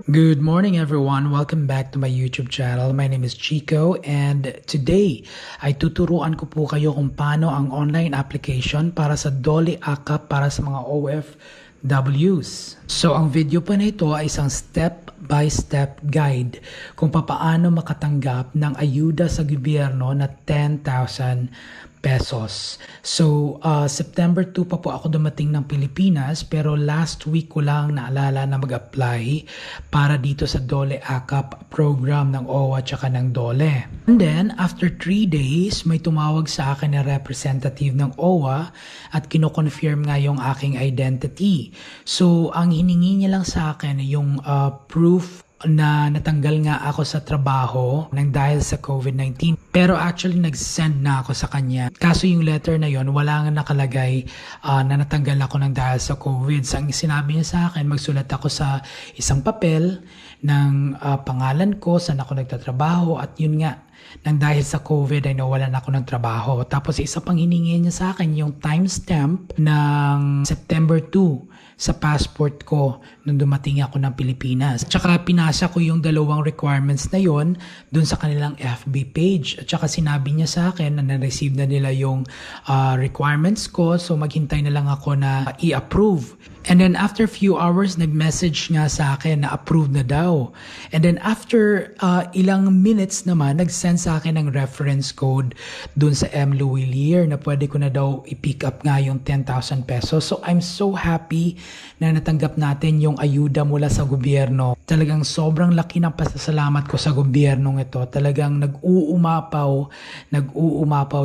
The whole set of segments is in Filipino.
Good morning everyone. Welcome back to my YouTube channel. My name is Chico and today ay tuturuan ko po kayo kung paano ang online application para sa DOLE AKAP para sa mga OFWs. So ang video po na ito ay isang step-by-step guide kung paano makatanggap ng ayuda sa gobyerno na 10,000 pesos. So, September 2 pa po ako dumating ng Pilipinas pero last week ko lang naalala na mag-apply para dito sa DOLE AKAP program ng OWA tsaka ng DOLE. And then, after 3 days, may tumawag sa akin na representative ng OWA at kino-confirm nga yung aking identity. So, ang hiningi niya lang sa akin yung proof na natanggal nga ako sa trabaho nang dahil sa COVID-19. Pero actually nag-send na ako sa kanya. Kaso yung letter na yon wala nga nakalagay na natanggal ako nang dahil sa COVID. So ang sinabi niya sa akin, magsulat ako sa isang papel ng pangalan ko, saan ako nagtatrabaho at yun nga. Nang dahil sa COVID ay nawalan ako ng trabaho. Tapos isa pang hiningi niya sa akin yung timestamp ng September 2 sa passport ko nung dumating ako ng Pilipinas. At saka pinasa ko yung dalawang requirements na yon dun sa kanilang FB page. At saka sinabi niya sa akin na na-receive na nila yung requirements ko, so maghintay na lang ako na i-approve. And then after few hours, nag-message nga sa akin na approved na daw. And then after ilang minutes naman, nag-send sa akin ng reference code dun sa M. Louis na pwede ko na daw i-pick up nga yung 10,000 pesos. So I'm so happy na natanggap natin yung ayuda mula sa gobyerno. Talagang sobrang laki ng pasasalamat ko sa gobyernong ito. Talagang nag-uumapaw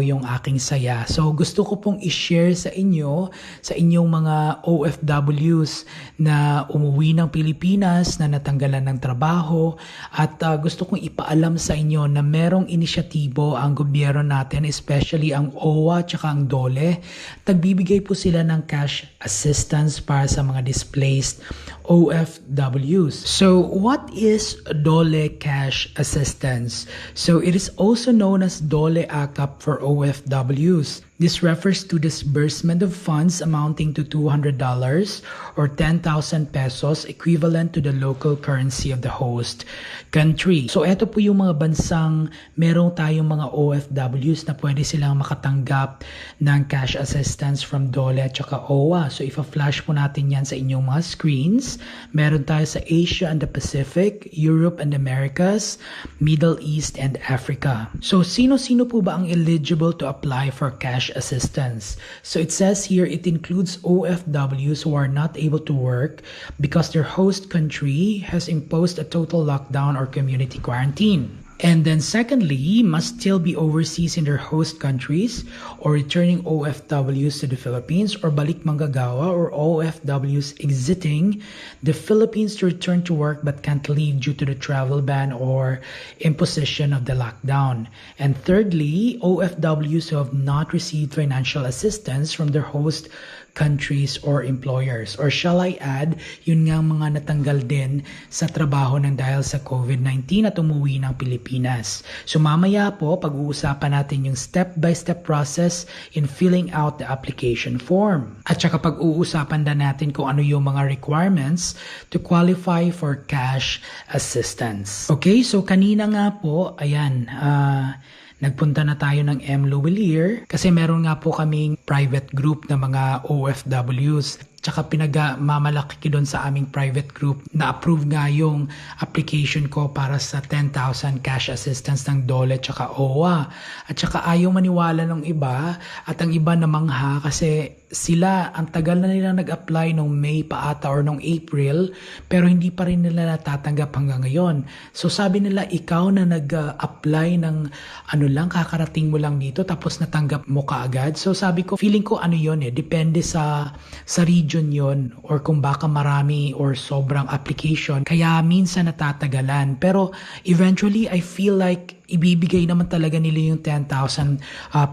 yung aking saya. So gusto ko pong i-share sa inyong mga OFWs na umuwi ng Pilipinas, na natanggalan ng trabaho, at gusto kong ipaalam sa inyo na merong inisyatibo ang gobyerno natin, especially ang OWA at ang DOLE. Nagbibigay po sila ng cash assistance para sa mga displaced OFWs. So what is DOLE Cash Assistance? So it is also known as DOLE AKAP for OFWs. This refers to disbursement of funds amounting to $200 or 10,000 pesos equivalent to the local currency of the host country. So ito po yung mga bansang meron tayong mga OFWs na pwede silang makatanggap ng cash assistance from DOLE at saka OWA. So ipa-flash po natin yan sa inyong mga screens. Meron tayo sa Asia and the Pacific, Europe and Americas, Middle East and Africa. So sino-sino po ba ang eligible to apply for cash assistance? So it says here it includes OFWs who are not able to work because their host country has imposed a total lockdown or community quarantine. And then secondly, must still be overseas in their host countries or returning OFWs to the Philippines or balik manggagawa or OFWs exiting the Philippines to return to work but can't leave due to the travel ban or imposition of the lockdown. And thirdly, OFWs who have not received financial assistance from their host countries or employers. Or shall I add, yun nga mga natanggal din sa trabaho ng dahil sa COVID-19 at umuwi ng Pilipinas. So mamaya po, pag-uusapan natin yung step-by-step process in filling out the application form. At saka pag-uusapan din natin kung ano yung mga requirements to qualify for cash assistance. Okay, so kanina nga po, ayan, nagpunta na tayo ng M. Louis kasi meron nga po kaming private group na mga OFWs. Tsaka pinagmamalaki doon sa aming private group na approve nga yung application ko para sa 10,000 cash assistance ng DOLE tsaka OWA. At tsaka ayaw maniwala ng iba at ang iba namangha kasi sila, ang tagal na nila nag-apply nung May pa ata or nung April pero hindi pa rin nila natatanggap hanggang ngayon. So sabi nila, ikaw na nag-apply ng kakarating mo lang dito tapos natanggap mo kaagad. So sabi ko, feeling ko depende sa region yon or kung baka marami or sobrang application kaya minsan natatagalan. Pero eventually I feel like ibibigay naman talaga nila yung 10,000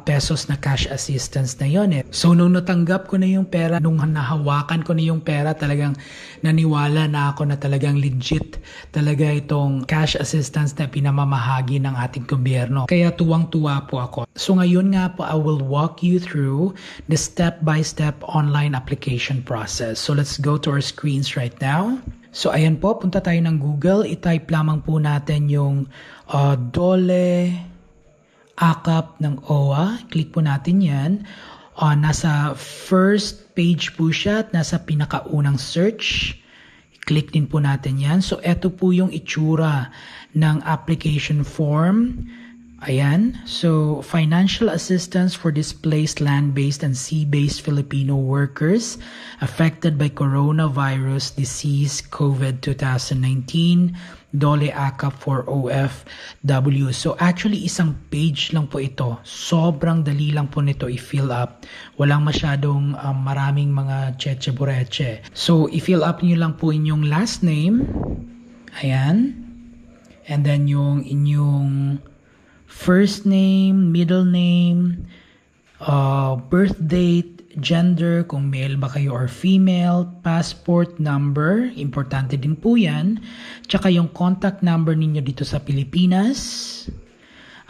pesos na cash assistance na yon eh. So nung natanggap ko na yung pera, nung nahawakan ko na yung pera, talagang naniwala na ako na talagang legit talaga itong cash assistance na pinamamahagi ng ating gobyerno. Kaya tuwang-tuwa po ako. So ngayon nga po, I will walk you through the step-by-step online application process. So let's go to our screens right now. So ayan po, punta tayo ng Google. I-type lamang po natin yung Dole AKAP ng OWA. Click po natin yan. Nasa first page po siya at nasa pinakaunang search. Click din po natin yan. So eto po yung itsura ng application form. Ayan. So, financial assistance for displaced land-based and sea-based Filipino workers affected by coronavirus disease COVID 2019, Dole AKAP for OFW. So, actually, isang page lang po ito. Sobrang dali lang po nito i-fill up. Walang masyadong maraming mga cheche-bureche. So, i-fill up nyo lang po inyong last name. Ayan. And then yung inyong first name, middle name, birth date, gender, kung male ba kayo or female, passport number, importante din po yan, tsaka yung contact number ninyo dito sa Pilipinas,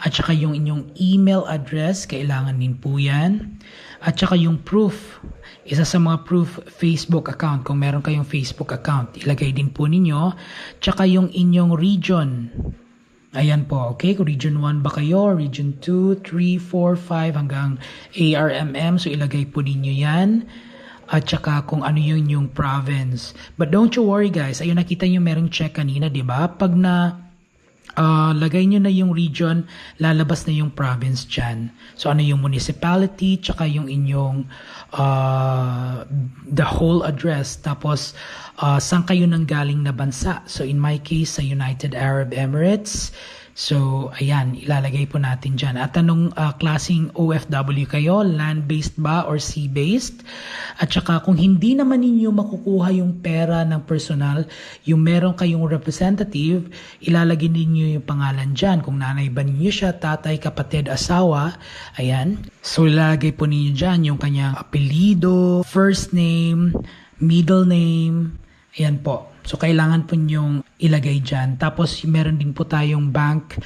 at tsaka yung inyong email address, kailangan din po yan, at tsaka yung proof, isa sa mga proof, Facebook account, kung meron kayong Facebook account, ilagay din po ninyo, tsaka yung inyong region. Ayan po, okay? Kung Region 1 ba kayo, Region 2, 3, 4, 5, hanggang ARMM. So, ilagay po ninyo yan. At saka kung ano yung province. But don't you worry guys. Ayun, nakita nyo merong check kanina, di ba? Pag lagay nyo na yung region, lalabas na yung province dyan. So, ano yung municipality, tsaka yung inyong the whole address. Tapos, saan kayo nanggaling na bansa? So, in my case, sa United Arab Emirates. So, ayan, ilalagay po natin dyan. At anong klaseng OFW kayo? Land-based ba or sea-based? At saka kung hindi naman ninyo makukuha yung pera ng personal, yung meron kayong representative, ilalagay ninyo yung pangalan dyan. Kung nanay ba ninyo siya, tatay, kapatid, asawa, ayan. So, ilalagay po ninyo dyan yung kanyang apelido, first name, middle name, ayan po. So, kailangan po nyong ilagay dyan. Tapos, meron din po tayong bank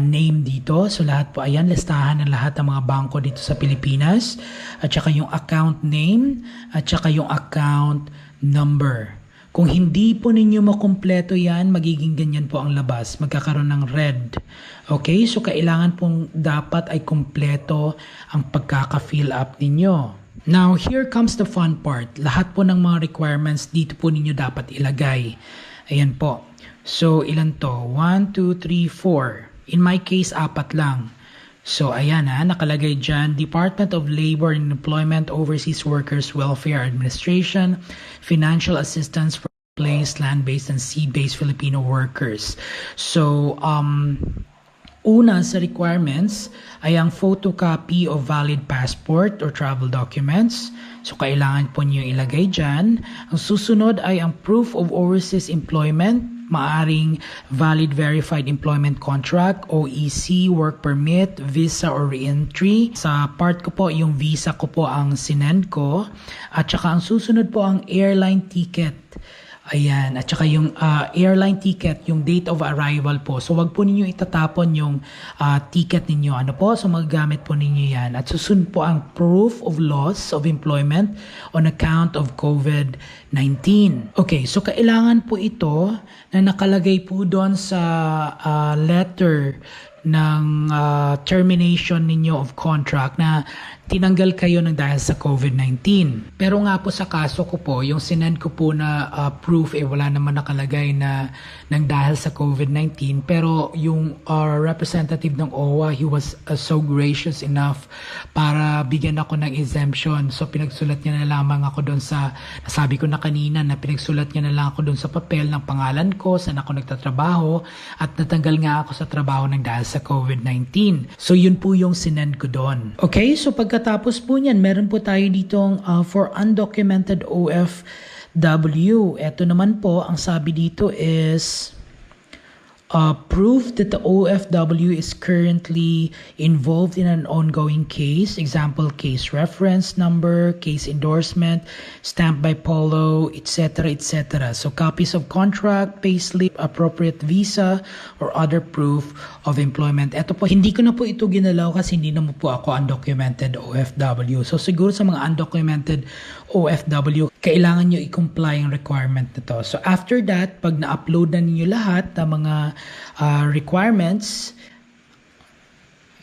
name dito. So, lahat po, ayan, listahan ng lahat ng mga bangko dito sa Pilipinas. At saka yung account name, at saka yung account number. Kung hindi po ninyo makumpleto yan, magiging ganyan po ang labas. Magkakaroon ng red. Okay? So, kailangan pong dapat ay kumpleto ang pagkaka-fill up ninyo. Now, here comes the fun part. Lahat po ng mga requirements dito po ninyo dapat ilagay. Ayan po. So, ilan to? 1, 2, 3, 4. In my case, 4 lang. So, ayan nakalagay dyan. Department of Labor and Employment, Overseas Workers Welfare Administration, Financial Assistance for displaced land-based and sea-based Filipino workers. So, una sa requirements ay ang photocopy of valid passport or travel documents. So, kailangan po niyo ilagay dyan. Ang susunod ay ang proof of overseas employment, maaring valid verified employment contract, OEC, work permit, visa or re-entry. Sa part ko po, yung visa ko po ang sinend ko. At saka ang susunod po ang airline ticket. Ayan, at saka yung airline ticket, yung date of arrival po. So, wag po ninyo itatapon yung ticket ninyo. Ano po? So, magagamit po ninyo yan. At susunod po ang proof of loss of employment on account of COVID-19. Okay, so kailangan po ito na nakalagay po doon sa letter ng termination ninyo of contract na tinanggal kayo ng dahil sa COVID-19. Pero nga po sa kaso ko po, yung sinend ko po na proof, wala naman nakalagay na ng dahil sa COVID-19. Pero yung representative ng OWA, he was so gracious enough para bigyan ako ng exemption. So pinagsulat niya na lamang ako doon sa, nasabi ko na kanina, na pinagsulat niya na lang ako doon sa papel ng pangalan ko, saan ako nagtatrabaho, at natanggal nga ako sa trabaho ng dahil sa COVID-19. So yun po yung sinend ko doon. Okay, so pagkatapos po niyan, meron po tayo ditong for undocumented OFW. Ito naman po, ang sabi dito is proof that the OFW is currently involved in an ongoing case. Example, case reference number, case endorsement, stamped by Polo, etc., etc. So, copies of contract, payslip, appropriate visa, or other proof of employment. Ito po, hindi ko na po ito ginalaw kasi hindi naman po ako undocumented OFW. So, siguro sa mga undocumented OFW, kailangan nyo i-comply ang requirement na to. So after that, pag na-upload na ninyo lahat ng mga requirements,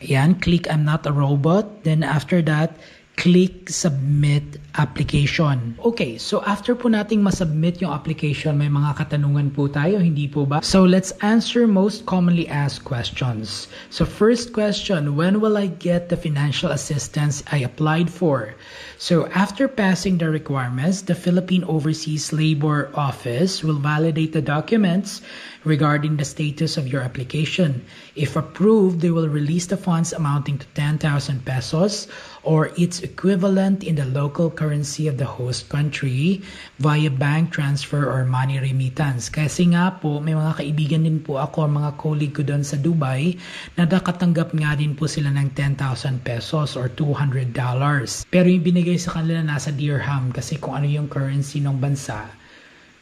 ayan, click I'm not a robot. Then after that, click submit application. Okay, so after po nating masubmit yung application, may mga katanungan po tayo, hindi po ba? So let's answer most commonly asked questions. So first question, when will I get the financial assistance I applied for? So after passing the requirements, the Philippine Overseas Labor Office will validate the documents regarding the status of your application. If approved, they will release the funds amounting to 10,000 pesos or its equivalent in the local currency of the host country via bank transfer or money remittance. Kasi nga po, may mga kaibigan din po ako, mga colleague ko doon sa Dubai, na nakatanggap nga din po sila ng 10,000 pesos or $200. Pero yung binigay sa kanila nasa dirham kasi kung ano yung currency ng bansa.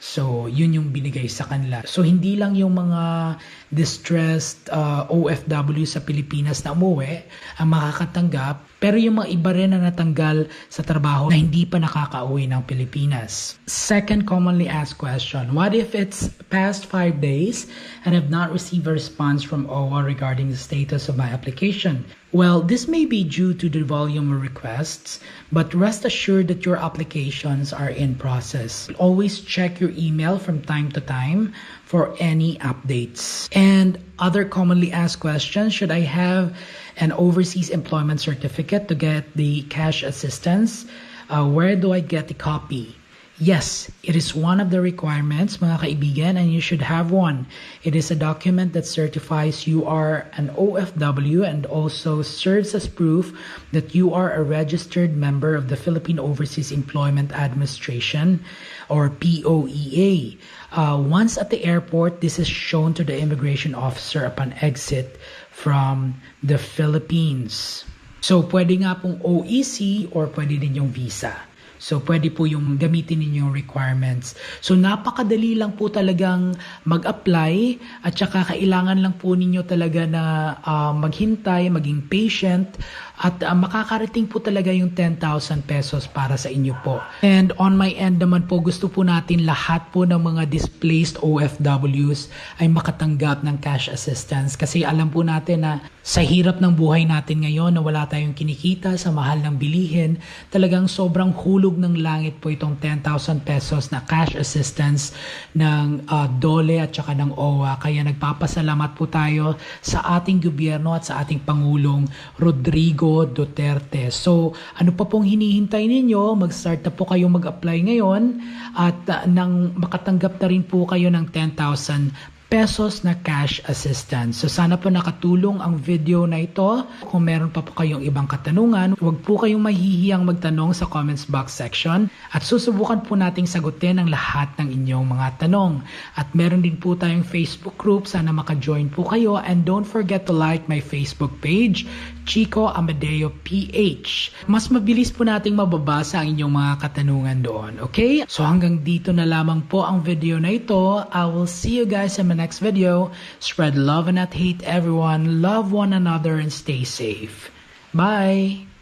So, yun yung binigay sa kanila. So, hindi lang yung mga distressed OFW sa Pilipinas na umuwi ang makakatanggap, pero yung mga iba rin na natanggal sa trabaho na hindi pa nakakauwi ng Pilipinas. Second commonly asked question, what if it's past 5 days and have not received a response from OWA regarding the status of my application? Well, this may be due to the volume of requests, but rest assured that your applications are in process. Always check your email from time to time for any updates. And other commonly asked questions, should I have an overseas employment certificate to get the cash assistance? Where do I get the copy? Yes, it is one of the requirements, mga kaibigan, and you should have one. It is a document that certifies you are an OFW and also serves as proof that you are a registered member of the Philippine Overseas Employment Administration, or POEA. Once at the airport, this is shown to the immigration officer upon exit from the Philippines. So, pwede nga pong OEC or pwede din yung visa. So, pwede po yung gamitin ninyong requirements. So, napakadali lang po talagang mag-apply at saka kailangan lang po ninyo talaga na maghintay, maging patient at makakarating po talaga yung 10,000 pesos para sa inyo po. And on my end naman po, gusto po natin lahat po ng mga displaced OFWs ay makatanggap ng cash assistance kasi alam po natin na sa hirap ng buhay natin ngayon na wala tayong kinikita sa mahal ng bilihin, talagang sobrang hulog ng langit po itong 10,000 pesos na cash assistance ng DOLE at saka ng OWA. Kaya nagpapasalamat po tayo sa ating gobyerno at sa ating Pangulong Rodrigo Duterte. So, ano pa pong hinihintay ninyo? Mag-start na po kayong mag-apply ngayon at nang makatanggap na rin po kayo ng 10,000 pesos na cash assistance. So sana po nakatulong ang video na ito. Kung meron pa po kayong ibang katanungan, huwag po kayong mahihiyang magtanong sa comments box section at susubukan po nating sagutin ang lahat ng inyong mga tanong. At meron din po tayong Facebook group. Sana maka-join po kayo and don't forget to like my Facebook page, Chico Amadeo PH. Mas mabilis po nating mababasa ang inyong mga katanungan doon. Okay? So hanggang dito na lamang po ang video na ito. I will see you guys in my next video. Spread love and not hate everyone. Love one another and stay safe. Bye!